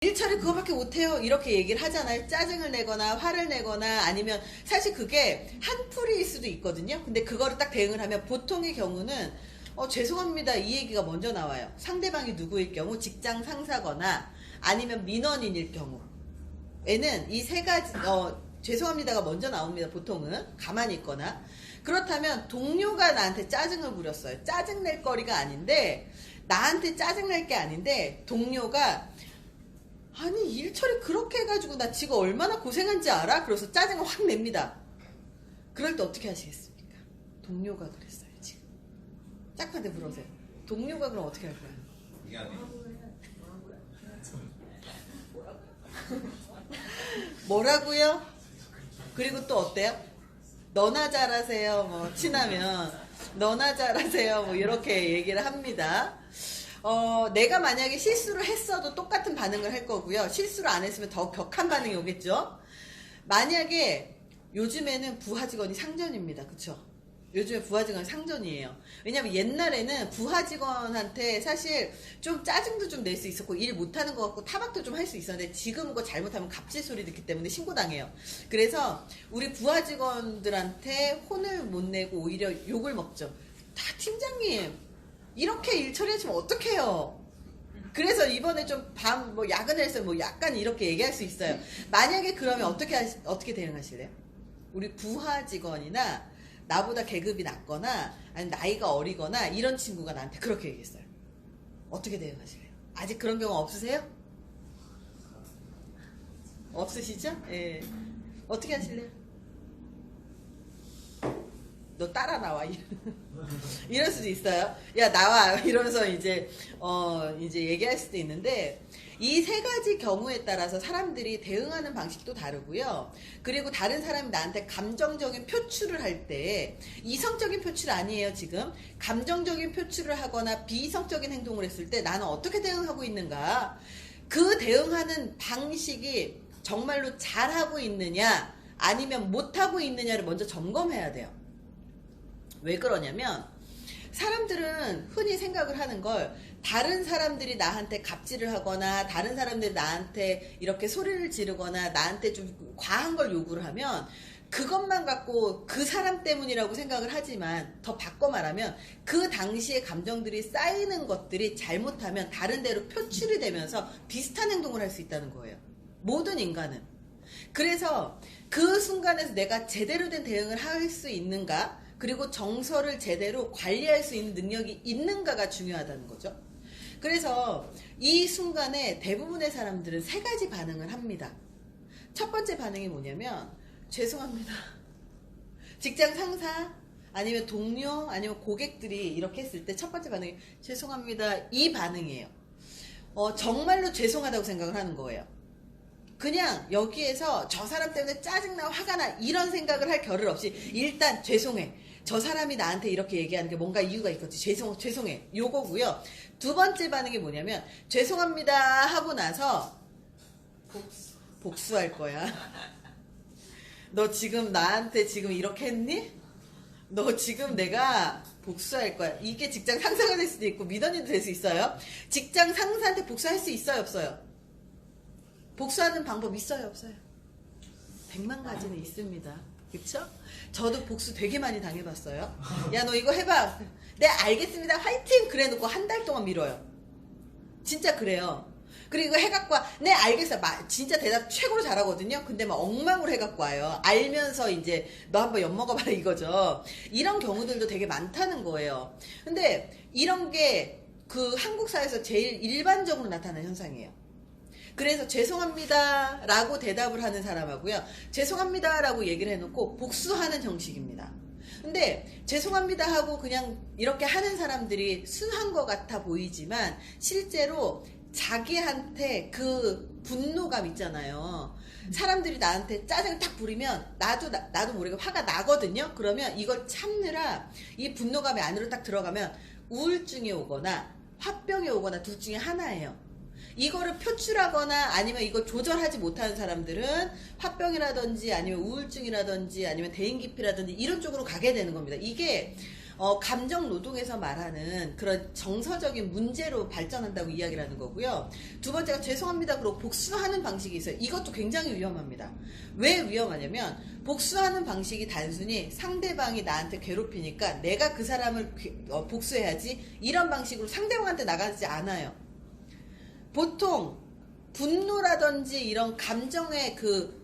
일처리 그거밖에 못해요. 이렇게 얘기를 하잖아요. 짜증을 내거나 화를 내거나 아니면 사실 그게 한풀이일 수도 있거든요. 근데 그거를 딱 대응을 하면 보통의 경우는 죄송합니다. 이 얘기가 먼저 나와요. 상대방이 누구일 경우 직장 상사거나 아니면 민원인일 경우에는 이 세 가지 죄송합니다가 먼저 나옵니다. 보통은 가만히 있거나 그렇다면 동료가 나한테 짜증을 부렸어요. 짜증낼 거리가 아닌데 나한테 짜증낼 게 아닌데 동료가 아니 일처리 그렇게 해가지고 나 지금 얼마나 고생한지 알아? 그래서 짜증을 확 냅니다. 그럴 때 어떻게 하시겠습니까? 동료가 그랬어요 지금. 짝한테 물어보세요. 동료가 그럼 어떻게 할 거야? 미안해. 뭐라고요? 그리고 또 어때요? 너나 잘하세요. 뭐 친하면 너나 잘하세요. 뭐 이렇게 얘기를 합니다. 내가 만약에 실수를 했어도 똑같은 반응을 할 거고요. 실수를 안 했으면 더 격한 반응이 오겠죠. 만약에 요즘에는 부하 직원이 상전입니다. 그쵸? 요즘에 부하 직원이 상전이에요. 왜냐면 옛날에는 부하 직원한테 사실 좀 짜증도 좀 낼 수 있었고 일 못하는 것 같고 타박도 좀 할 수 있었는데 지금은 그거 잘못하면 갑질 소리 듣기 때문에 신고당해요. 그래서 우리 부하 직원들한테 혼을 못 내고 오히려 욕을 먹죠. 다 팀장님 이렇게 일 처리하시면 어떡해요? 그래서 이번에 좀 야근을 해서 뭐 약간 이렇게 얘기할 수 있어요. 만약에 그러면 어떻게 대응하실래요? 우리 부하 직원이나 나보다 계급이 낮거나 아니면 나이가 어리거나 이런 친구가 나한테 그렇게 얘기했어요. 어떻게 대응하실래요? 아직 그런 경우 없으세요? 없으시죠? 예. 어떻게 하실래요? 너 따라 나와. 이럴 수도 있어요. 야, 나와. 이러면서 이제 얘기할 수도 있는데, 이 세 가지 경우에 따라서 사람들이 대응하는 방식도 다르고요. 그리고 다른 사람이 나한테 감정적인 표출을 할 때, 이성적인 표출 아니에요, 지금. 감정적인 표출을 하거나 비이성적인 행동을 했을 때 나는 어떻게 대응하고 있는가. 그 대응하는 방식이 정말로 잘하고 있느냐, 아니면 못하고 있느냐를 먼저 점검해야 돼요. 왜 그러냐면 사람들은 흔히 생각을 하는 걸 다른 사람들이 나한테 갑질을 하거나 다른 사람들이 나한테 이렇게 소리를 지르거나 나한테 좀 과한 걸 요구를 하면 그것만 갖고 그 사람 때문이라고 생각을 하지만 더 바꿔 말하면 그 당시의 감정들이 쌓이는 것들이 잘못하면 다른 데로 표출이 되면서 비슷한 행동을 할 수 있다는 거예요. 모든 인간은. 그래서 그 순간에서 내가 제대로 된 대응을 할 수 있는가 그리고 정서를 제대로 관리할 수 있는 능력이 있는가가 중요하다는 거죠. 그래서 이 순간에 대부분의 사람들은 세 가지 반응을 합니다. 첫 번째 반응이 뭐냐면 죄송합니다. 직장 상사 아니면 동료 아니면 고객들이 이렇게 했을 때 첫 번째 반응이 죄송합니다. 이 반응이에요. 정말로 죄송하다고 생각을 하는 거예요. 그냥 여기에서 저 사람 때문에 짜증나 화가 나 이런 생각을 할 겨를 없이 일단 죄송해. 저 사람이 나한테 이렇게 얘기하는 게 뭔가 이유가 있겠지. 죄송해. 요거고요. 두 번째 반응이 뭐냐면 죄송합니다 하고 나서 복수할 거야. 너 지금 나한테 지금 이렇게 했니? 너 지금 내가 복수할 거야. 이게 직장 상사가 될 수도 있고 민원인도 될 수 있어요. 직장 상사한테 복수할 수 있어요 없어요? 복수하는 방법 있어요 없어요? 100만 가지는 있습니다. 그쵸? 저도 복수 되게 많이 당해봤어요. 야 너 이거 해봐. 네 알겠습니다 화이팅 그래 놓고 한 달 동안 미뤄요. 진짜 그래요. 그리고 해갖고 네 알겠어 진짜 대답 최고로 잘하거든요. 근데 막 엉망으로 해갖고 와요. 알면서 이제 너 한번 엿먹어봐라 이거죠. 이런 경우들도 되게 많다는 거예요. 근데 이런 게 그 한국 사회에서 제일 일반적으로 나타나는 현상이에요. 그래서 죄송합니다 라고 대답을 하는 사람하고요. 죄송합니다 라고 얘기를 해놓고 복수하는 형식입니다. 근데 죄송합니다 하고 그냥 이렇게 하는 사람들이 순한 것 같아 보이지만 실제로 자기한테 그 분노감 있잖아요. 사람들이 나한테 짜증을 딱 부리면 나도 모르게 화가 나거든요. 그러면 이걸 참느라 이 분노감이 안으로 딱 들어가면 우울증이 오거나 화병이 오거나 둘 중에 하나예요. 이거를 표출하거나 아니면 이걸 조절하지 못하는 사람들은 화병이라든지 아니면 우울증이라든지 아니면 대인기피라든지 이런 쪽으로 가게 되는 겁니다. 이게 감정 노동에서 말하는 그런 정서적인 문제로 발전한다고 이야기를 하는 거고요. 두 번째가 죄송합니다 그러고 복수하는 방식이 있어요. 이것도 굉장히 위험합니다. 왜 위험하냐면 복수하는 방식이 단순히 상대방이 나한테 괴롭히니까 내가 그 사람을 복수해야지 이런 방식으로 상대방한테 나가지 않아요. 보통 분노라든지 이런 감정의 그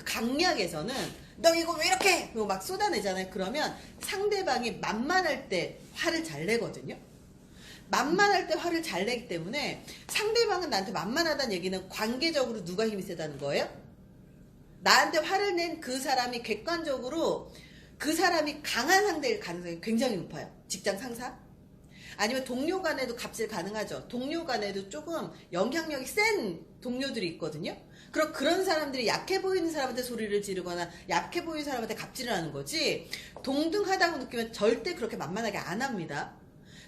강약에서는 너 이거 왜 이렇게 해? 그리고 막 쏟아내잖아요. 그러면 상대방이 만만할 때 화를 잘 내거든요. 만만할 때 화를 잘 내기 때문에 상대방은 나한테 만만하다는 얘기는 관계적으로 누가 힘이 세다는 거예요? 나한테 화를 낸 그 사람이 객관적으로 그 사람이 강한 상대일 가능성이 굉장히 높아요. 직장 상사? 아니면 동료 간에도 갑질 가능하죠. 동료 간에도 조금 영향력이 센 동료들이 있거든요. 그런 사람들이 약해 보이는 사람한테 소리를 지르거나 약해 보이는 사람한테 갑질을 하는 거지 동등하다고 느끼면 절대 그렇게 만만하게 안 합니다.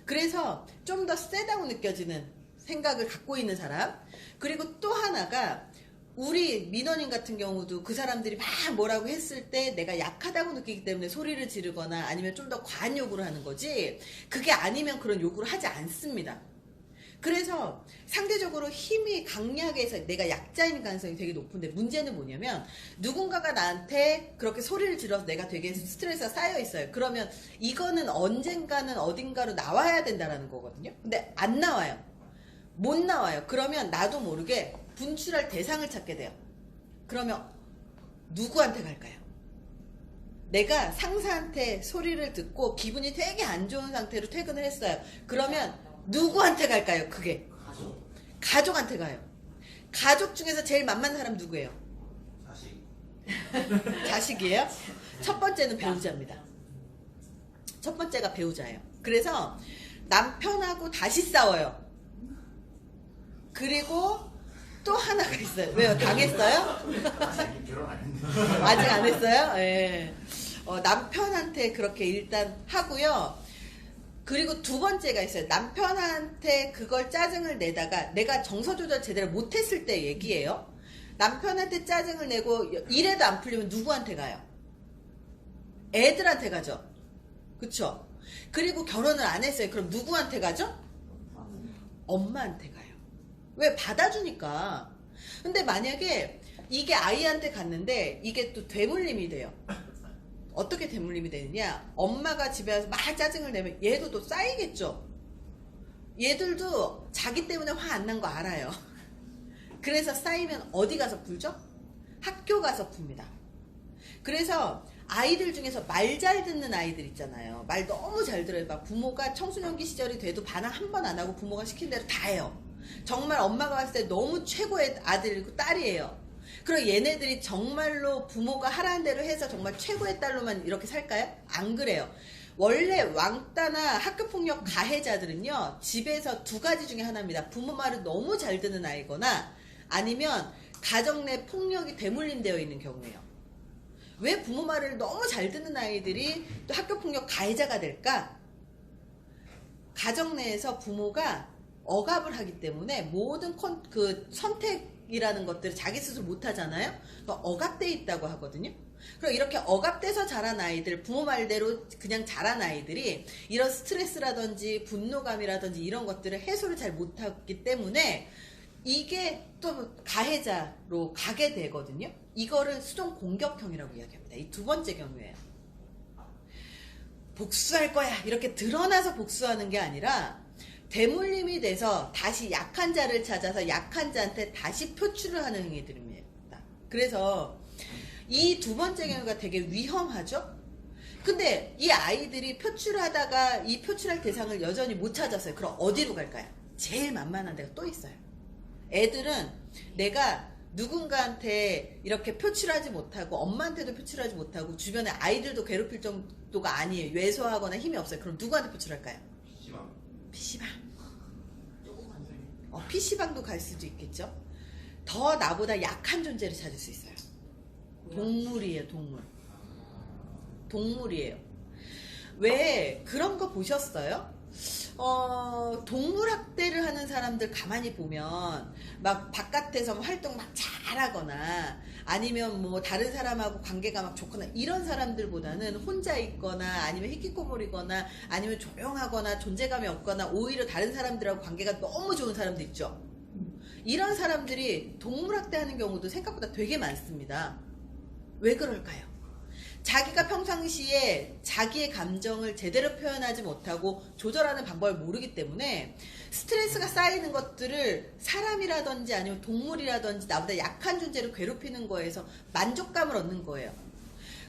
그래서 좀 더 세다고 느껴지는 생각을 갖고 있는 사람. 그리고 또 하나가 우리 민원인 같은 경우도 그 사람들이 막 뭐라고 했을 때 내가 약하다고 느끼기 때문에 소리를 지르거나 아니면 좀 더 과한 요구를 하는 거지 그게 아니면 그런 요구를 하지 않습니다. 그래서 상대적으로 힘이 강약해서 내가 약자인 가능성이 되게 높은데 문제는 뭐냐면 누군가가 나한테 그렇게 소리를 질러서 내가 되게 스트레스가 쌓여 있어요. 그러면 이거는 언젠가는 어딘가로 나와야 된다라는 거거든요. 근데 안 나와요. 못 나와요. 그러면 나도 모르게 분출할 대상을 찾게 돼요. 그러면 누구한테 갈까요? 내가 상사한테 소리를 듣고 기분이 되게 안 좋은 상태로 퇴근을 했어요. 그러면 누구한테 갈까요? 그게 가족한테 가요. 가족 중에서 제일 만만한 사람 누구예요? 자식이에요? 첫 번째는 배우자입니다. 첫 번째가 배우자예요. 그래서 남편하고 다시 싸워요. 그리고 또 하나가 있어요. 왜요? 당했어요? 결혼 안 했는데. 아직 안 했어요? 예. 남편한테 그렇게 일단 하고요. 그리고 두 번째가 있어요. 남편한테 그걸 짜증을 내다가 내가 정서 조절 제대로 못했을 때 얘기예요. 남편한테 짜증을 내고 이래도 안 풀리면 누구한테 가요? 애들한테 가죠. 그쵸? 그리고 결혼을 안 했어요. 그럼 누구한테 가죠? 엄마한테 가요. 왜? 받아주니까. 근데 만약에 이게 아이한테 갔는데 이게 또 되물림이 돼요. 어떻게 되물림이 되느냐? 엄마가 집에 와서 막 짜증을 내면 얘도 또 쌓이겠죠. 얘들도 자기 때문에 화 안 난 거 알아요. 그래서 쌓이면 어디 가서 풀죠? 학교 가서 풉니다. 그래서 아이들 중에서 말 잘 듣는 아이들 있잖아요. 말 너무 잘 들어요. 막 부모가 청소년기 시절이 돼도 반항 한 번 안 하고 부모가 시킨 대로 다 해요. 정말 엄마가 봤을 때 너무 최고의 아들이고 딸이에요. 그럼 얘네들이 정말로 부모가 하라는 대로 해서 정말 최고의 딸로만 이렇게 살까요? 안 그래요. 원래 왕따나 학교폭력 가해자들은요, 집에서 두 가지 중에 하나입니다. 부모 말을 너무 잘 듣는 아이거나 아니면 가정 내 폭력이 되물림되어 있는 경우예요. 왜 부모 말을 너무 잘 듣는 아이들이 또 학교폭력 가해자가 될까? 가정 내에서 부모가 억압을 하기 때문에 모든 선택이라는 것들을 자기 스스로 못하잖아요. 그러니까 억압돼 있다고 하거든요. 그럼 이렇게 억압돼서 자란 아이들, 부모 말대로 그냥 자란 아이들이 이런 스트레스라든지 분노감이라든지 이런 것들을 해소를 잘 못하기 때문에 이게 또 가해자로 가게 되거든요. 이거를 수동 공격형이라고 이야기합니다. 이 두 번째 경우예요. 복수할 거야 이렇게 드러나서 복수하는 게 아니라 대물림이 돼서 다시 약한 자를 찾아서 약한 자한테 다시 표출을 하는 행위들입니다. 그래서 이 두 번째 경우가 되게 위험하죠? 근데 이 아이들이 표출하다가 이 표출할 대상을 여전히 못 찾았어요. 그럼 어디로 갈까요? 제일 만만한 데가 또 있어요. 애들은 내가 누군가한테 이렇게 표출하지 못하고 엄마한테도 표출하지 못하고 주변에 아이들도 괴롭힐 정도가 아니에요. 왜소하거나 힘이 없어요. 그럼 누구한테 표출할까요? PC방. PC방도 갈 수도 있겠죠. 더 나보다 약한 존재를 찾을 수 있어요. 동물이에요. 동물이에요. 왜 그런 거 보셨어요? 동물 학대를 하는 사람들 가만히 보면 막 바깥에서 활동 막 잘 잘하거나 아니면 뭐 다른 사람하고 관계가 막 좋거나 이런 사람들보다는 혼자 있거나 아니면 히키코모리거나 아니면 조용하거나 존재감이 없거나 오히려 다른 사람들하고 관계가 너무 좋은 사람들 있죠. 이런 사람들이 동물학대 하는 경우도 생각보다 되게 많습니다. 왜 그럴까요? 자기가 평상시에 자기의 감정을 제대로 표현하지 못하고 조절하는 방법을 모르기 때문에 스트레스가 쌓이는 것들을 사람이라든지 아니면 동물이라든지 나보다 약한 존재를 괴롭히는 거에서 만족감을 얻는 거예요.